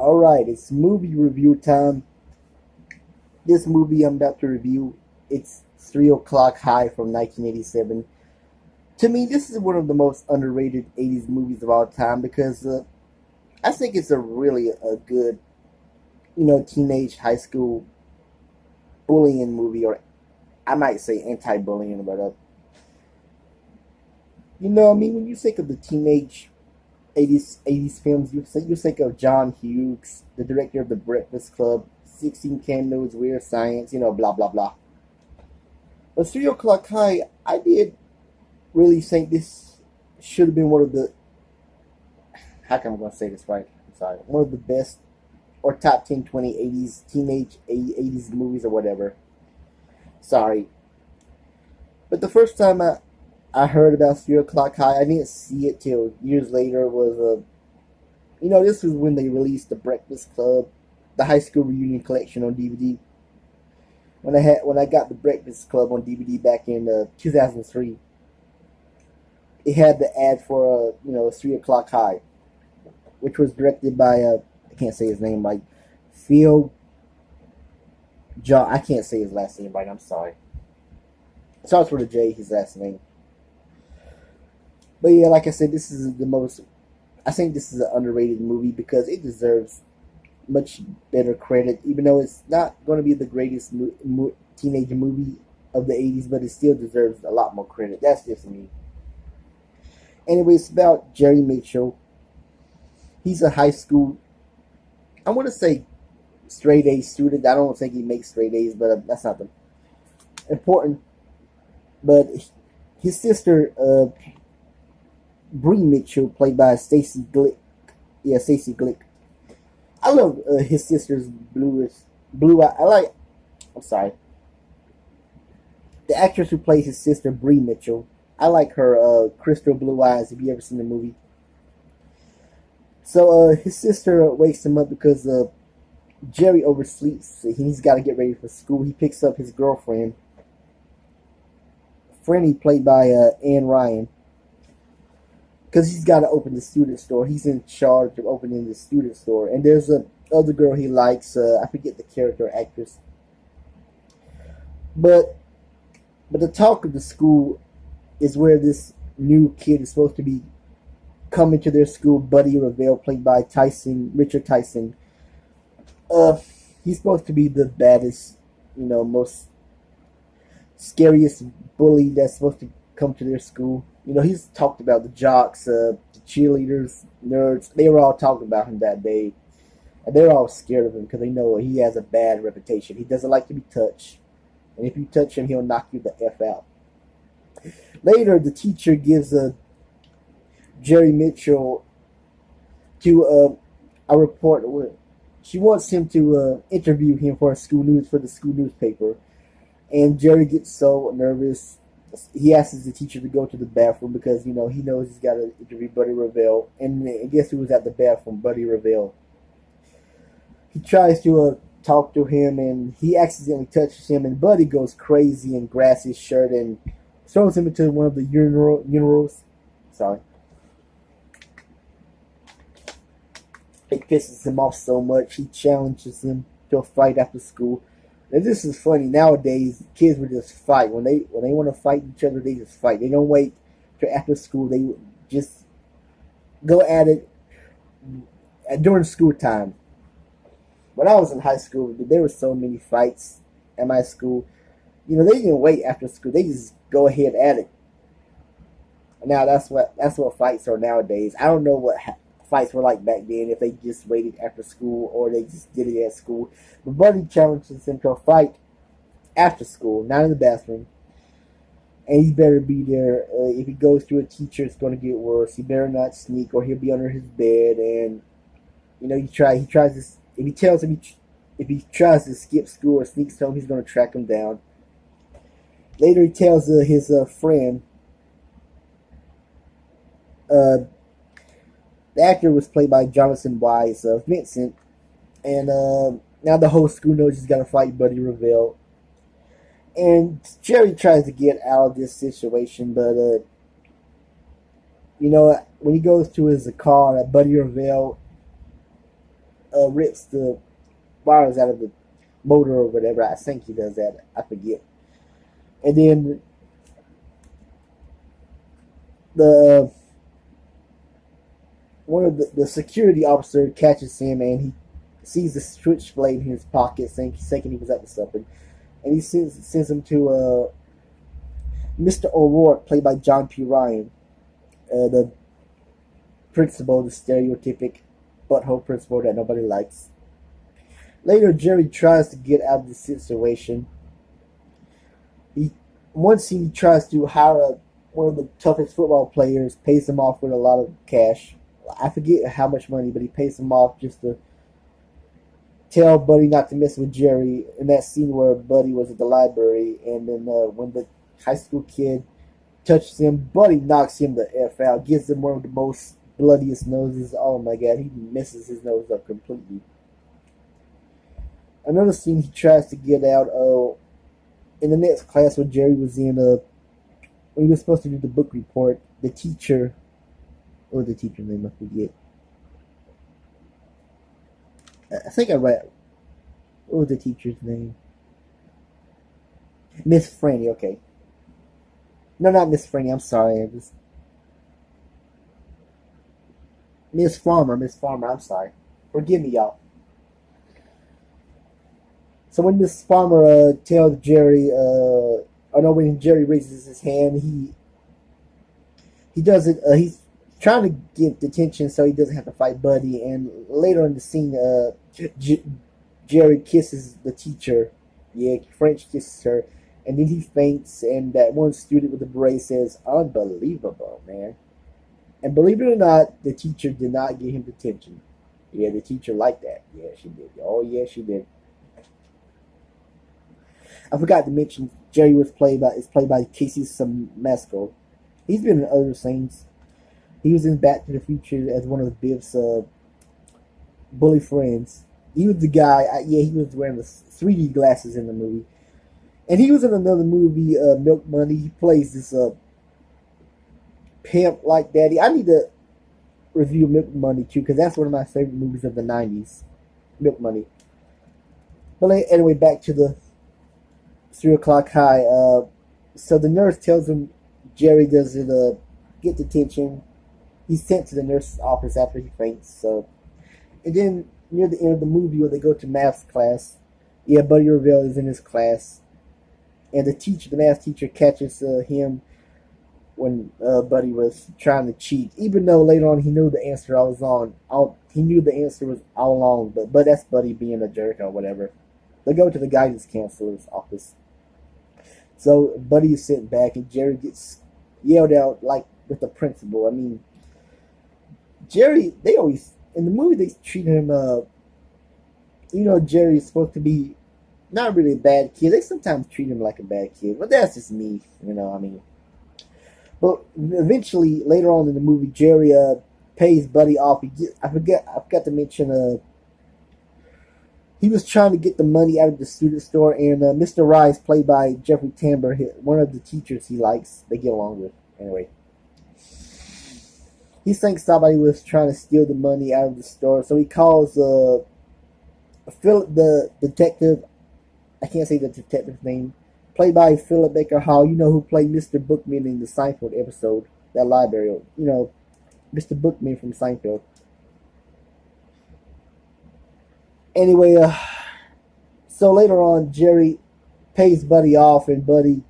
Alright, it's movie review time. This movie I'm about to review, it's 3 O'Clock High from 1987. To me, this is one of the most underrated 80s movies of all time because I think it's a good, teenage high school bullying movie, or I might say anti-bullying, but when you think of the teenage 80s films, you think of John Hughes, the director of The Breakfast Club, 16 Candles, Weird Science, blah blah blah. But 3 O'Clock High, I did really think this should have been one of the, how come I'm going to say this right? I'm sorry. One of the best or top 10, 20 80s, teenage 80s movies or whatever. Sorry. But the first time I heard about 3 O'Clock High, I didn't see it till years later. This was when they released The Breakfast Club, the high school reunion collection on DVD. When I got The Breakfast Club on DVD back in 2003, it had the ad for 3 O'Clock High, which was directed by I can't say his name right, Phil John. I can't say his last name right. I'm sorry. It starts with a J. His last name. But yeah, like I said, this is the most. I think this is an underrated movie because it deserves much better credit, even though it's not going to be the greatest teenage movie of the 80s, but it still deserves a lot more credit. That's just me. Anyway, it's about Jerry Mitchell. He's a high school, I want to say straight A student. I don't think he makes straight A's, but that's not the important. But his sister, Bree Mitchell, played by Stacy Glick. Yeah, Stacy Glick. I love his sister's blue eye. I'm sorry. The actress who plays his sister, Bree Mitchell. I like her crystal blue eyes. Have you ever seen the movie? So his sister wakes him up because Jerry oversleeps. He's got to get ready for school. He picks up his girlfriend, Franny, played by Ann Ryan, because he's got to open the student store. He's in charge of opening the student store. And there's a other girl he likes. I forget the character actress. But the talk of the school is where this new kid is supposed to be coming to their school, Buddy Revell, played by Richard Tyson. He's supposed to be the baddest, most scariest bully that's supposed to come to their school. He's talked about the jocks, the cheerleaders, nerds. They were all talking about him that day. And they're all scared of him because they know he has a bad reputation. He doesn't like to be touched. And if you touch him, he'll knock you the F out. Later, the teacher gives Jerry Mitchell to a report. She wants him to interview him for the school newspaper. And Jerry gets so nervous. He asks the teacher to go to the bathroom because, he knows he's got to interview Buddy Revell. And guess who was at the bathroom? Buddy Revell. He tries to talk to him, and he accidentally touches him, and Buddy goes crazy and grabs his shirt and throws him into one of the urinals. Sorry. It pisses him off so much, he challenges him to a fight after school. And this is funny. Nowadays, kids would just fight. When they want to fight each other, they just fight. They don't wait till after school. They just go at it during school time. When I was in high school, there were so many fights at my school. They didn't wait after school. They just go ahead at it. Now that's what fights are nowadays. I don't know what fights were like back then, if they just waited after school or they just did it at school. But Buddy challenges him to a fight after school, not in the bathroom. And he better be there. If he goes to a teacher, it's going to get worse. He better not sneak, or he'll be under his bed. And he tries this. If he tells him if he tries to skip school or sneaks home, he's going to track him down. Later, he tells his friend. The actor was played by Jonathan Wise, Vincent, and now the whole school knows he's got to fight Buddy Revell. And Jerry tries to get out of this situation, but when he goes to his car, Buddy Revell rips the wires out of the motor or whatever. I think he does that. I forget. And then the one of the security officer catches him, and he sees the switchblade in his pocket, thinking he was up to something, and he sends him to Mr. O'Rourke, played by John P. Ryan, the principal, the stereotypic butthole principal that nobody likes. Later, Jerry tries to get out of the situation. One scene, he tries to hire one of the toughest football players, pays him off with a lot of cash. I forget how much money, but he pays him off just to tell Buddy not to mess with Jerry. In that scene where Buddy was at the library, and then when the high school kid touches him, Buddy knocks him the F out, gives him one of the most bloodiest noses. Oh my god, he messes his nose up completely. Another scene, he tries to get out in the next class where Jerry was in, when he was supposed to do the book report, the teacher, what was the teacher's name? I forget. I think I read, what was the teacher's name? Miss Franny, okay. No, not Miss Franny, I'm sorry. Miss Farmer, I'm sorry. Forgive me, y'all. So when Miss Farmer tells Jerry, when Jerry raises his hand, he does it. He's trying to get detention so he doesn't have to fight Buddy. And later in the scene, Jerry kisses the teacher. Yeah, French kisses her, and then he faints. And that one student with the beret says, "Unbelievable, man." And believe it or not, the teacher did not give him detention. Yeah, the teacher liked that. Yeah, she did. Oh, yeah, she did. I forgot to mention Jerry is played by Casey Siemaszko. He's been in other things. He was in Back to the Future as one of Biff's bully friends. He was the guy. He was wearing the 3D glasses in the movie, and he was in another movie, Milk Money. He plays this pimp like daddy. I need to review Milk Money too because that's one of my favorite movies of the '90s. Milk Money. But anyway, back to the 3 o'clock high. So the nurse tells him Jerry doesn't get detention. He's sent to the nurse's office after he faints. So, and then near the end of the movie, where they go to math class, Buddy Revell is in his class, and the math teacher, catches him when Buddy was trying to cheat. Even though later on he knew the answer he knew the answer was all along. But that's Buddy being a jerk or whatever. They go to the guidance counselor's office. So Buddy is sitting back, and Jerry gets yelled out like with the principal. I mean, Jerry, they always in the movie they treat him. Jerry is supposed to be not really a bad kid. They sometimes treat him like a bad kid, but that's just me. I mean. But eventually, later on in the movie, Jerry pays Buddy off. I forgot to mention. He was trying to get the money out of the student store, and Mr. Rice, played by Jeffrey Tambor, one of the teachers he likes, they get along with. Anyway, he thinks somebody was trying to steal the money out of the store, so he calls Philip, the detective. I can't say the detective's name. Played by Philip Baker Hall, who played Mr. Bookman in the Seinfeld episode, that library. Mr. Bookman from Seinfeld. Anyway, so later on, Jerry pays Buddy off, and Buddy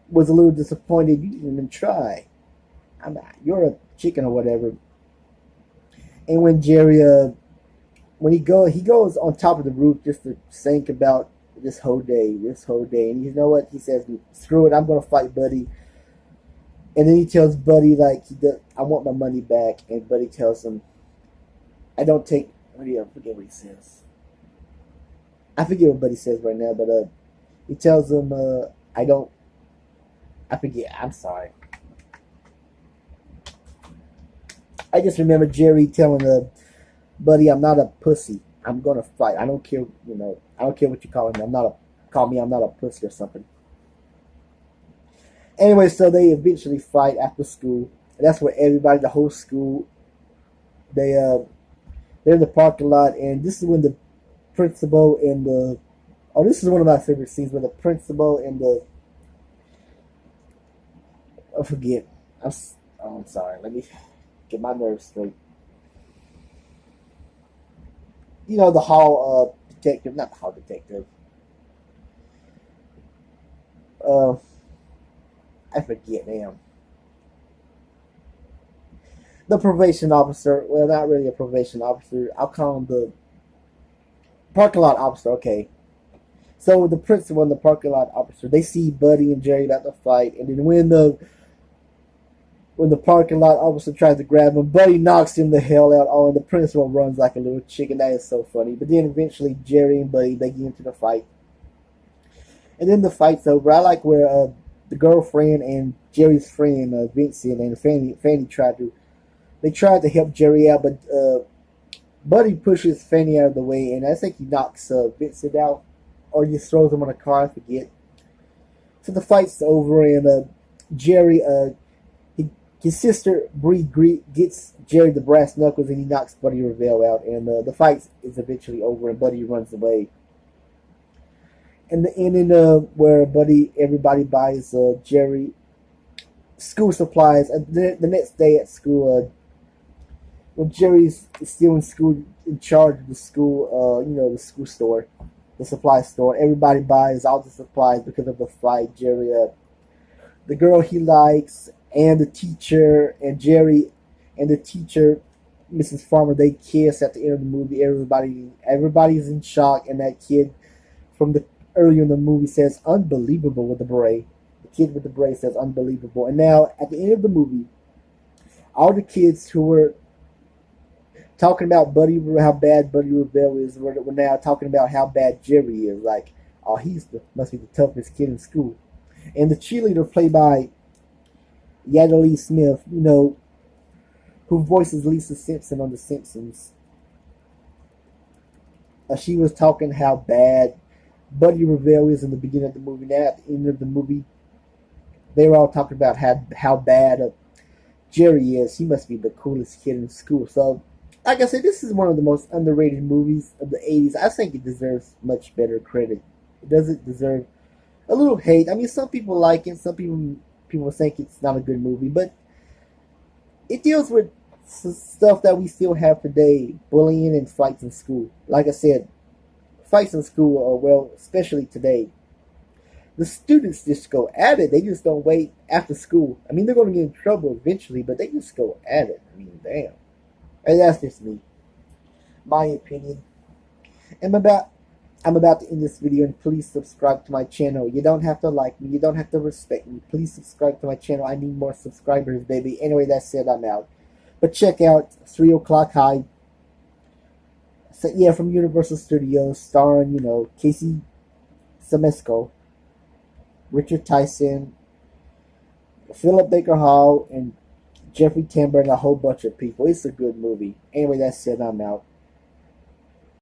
was a little disappointed. You didn't even try. You're a chicken or whatever. And when Jerry, he goes on top of the roof just to think about this whole day, and you know what? He says, "Screw it, I'm gonna fight Buddy." And then he tells Buddy I want my money back, and Buddy tells him, "I don't take." I forget what he says. I forget what Buddy says right now, but he tells him, "I don't." I forget. I'm sorry. I just remember Jerry telling Buddy, "I'm not a pussy. I'm gonna fight. I don't care. I don't care what you call me. I'm not a pussy or something." Anyway, so they eventually fight after school. And that's where the whole school, they They're in the parking lot, and this is when the principal and the this is one of my favorite scenes where the principal and the I forget. I'm sorry. Let me get my nerves straight. You know the hall detective, not the hall detective. Uh, I forget now. The probation officer. Well, not really a probation officer. I'll call him the parking lot officer. Okay. So the principal and the parking lot officer, they see Buddy and Jerry about to fight, and then when the parking lot officer tries to grab him, Buddy knocks him the hell out. Oh, and the principal runs like a little chicken. That is so funny. But then eventually Jerry and Buddy, they get into the fight, and then the fight's over. I like where the girlfriend and Jerry's friend Vincent and Fanny tried to help Jerry out, but Buddy pushes Fanny out of the way, and I think he knocks Vincent out, or just throws him on a car. I forget. So the fight's over, and Jerry, his sister Bree gets Jerry the brass knuckles, and he knocks Buddy Revell out, and the fight is eventually over, and Buddy runs away. And the ending where everybody buys Jerry school supplies, and the next day at school, when Jerry's still in school, in charge of the school, the school store, the supply store. Everybody buys all the supplies because of the fight. Jerry, the girl he likes, and the teacher, and Jerry, and the teacher, Mrs. Farmer, they kiss at the end of the movie. Everybody's in shock, and that kid from the earlier in the movie says "unbelievable" with the beret. The kid with the beret says "unbelievable," and now at the end of the movie, all the kids who were talking about how bad Buddy Revell is, we're now talking about how bad Jerry is. Like, oh, must be the toughest kid in school. And the cheerleader, played by Yadalee Smith, who voices Lisa Simpson on The Simpsons, she was talking how bad Buddy Revell is in the beginning of the movie. Now at the end of the movie, they were all talking about how bad Jerry is. He must be the coolest kid in school. So, like I said, this is one of the most underrated movies of the 80s. I think it deserves much better credit. It doesn't deserve a little hate. I mean, some people like it. Some people think it's not a good movie. But it deals with stuff that we still have today. Bullying and fights in school. Like I said, fights in school, well, especially today. The students just go at it. They just don't wait after school. I mean, they're going to get in trouble eventually, but they just go at it. I mean, damn. And that's just me. My opinion. I'm about to end this video, and please subscribe to my channel. You don't have to like me. You don't have to respect me. Please subscribe to my channel. I need more subscribers, baby. Anyway, that said, I'm out. But check out 3 O'Clock High. So, yeah, from Universal Studios, starring, Casey Semesco, Richard Tyson, Philip Baker Hall, and Jeffrey Tambor, and a whole bunch of people. It's a good movie. Anyway, that said, I'm out.